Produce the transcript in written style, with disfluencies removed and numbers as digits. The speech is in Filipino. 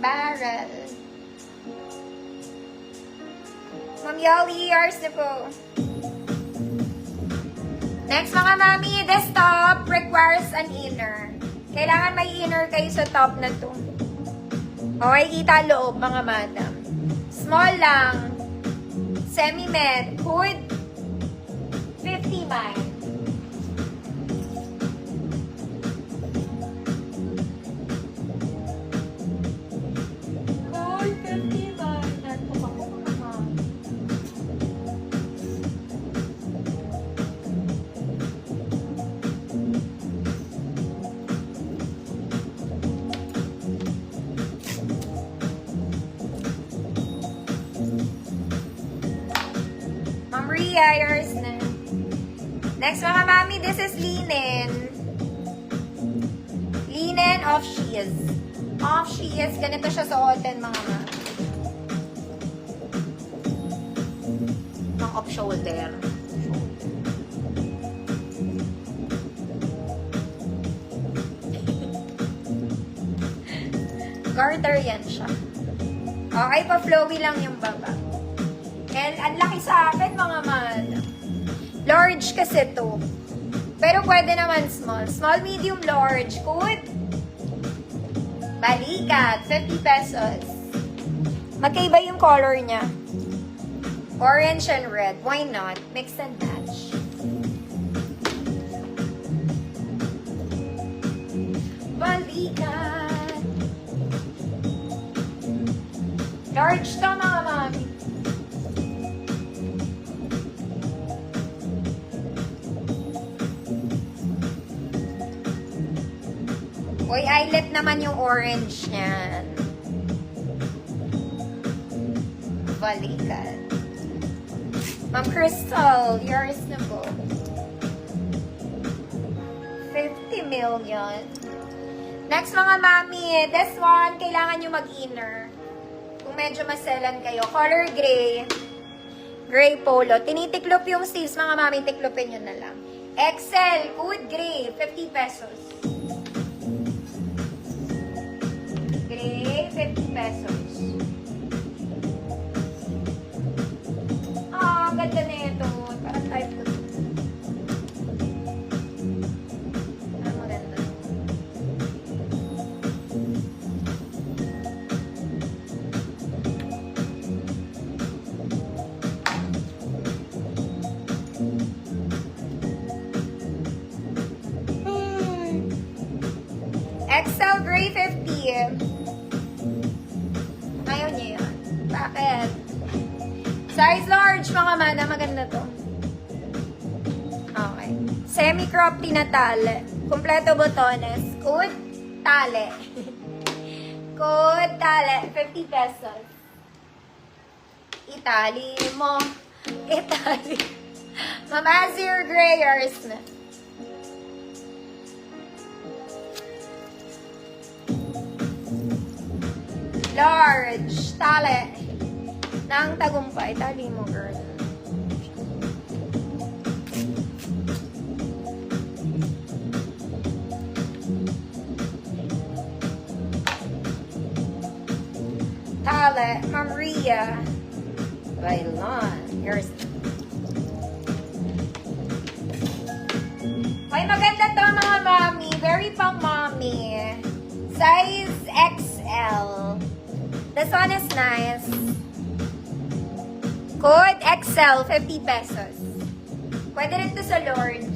Barrel. Ma'am Yoli, yours na po. Next mga mami, this top requires an inner. Kailangan may inner kayo sa top na to. Okay, kita loob mga madam. Small lang. Semi-med. Hood. 50 man. Hood, 50 man. Nanto ako mga ma'am. Ma'am Ria, yours na. Next mga mami, this is linen. Linen off sheath. Off sheath, ganito siya suotin mga mami. Pang off shoulder. Garter yan siya. Okay, pa-flowy lang yung baba. And ang laki sa akin mga man. Large kasi to. Pero pwede naman small. Small, medium, large. Good. Balikat. 50 pesos. Magkaiba yung color niya. Orange and red. Why not? Mix and match. Balikat. Large to mga mami. Uy, eyelet naman yung orange niyan. Balikat. Ma'am Crystal, yours na po. 50 million. Next mga mami, this one, kailangan nyo mag-inner. Kung medyo maselan kayo. Color gray. Gray polo. Tinitiklop yung sleeves, mga mami, tiklopin nyo na lang. XL, good gray, 50 pesos. Gray, 50 pesos. Ah, ganda na ito. Parang type ko. Ah, maganda. XL Gray 50. Ayaw niya yun. Bakit? Size large, mga mana. Maganda to. Okay. Semi-crop tinatale. Kompleto botones. Good tale. Good tale. 50 pesos. Itali mo. Itali. Mamazir Grayers na. Large, tali, ng tagumpay. Tali mo, girl. Tali, Maria. Bailon. Yours. Ay, maganda to mga mami. Very pang mommy. Size XL. This one is nice. Code XL, 50 pesos. Pwede rin to sa Lord.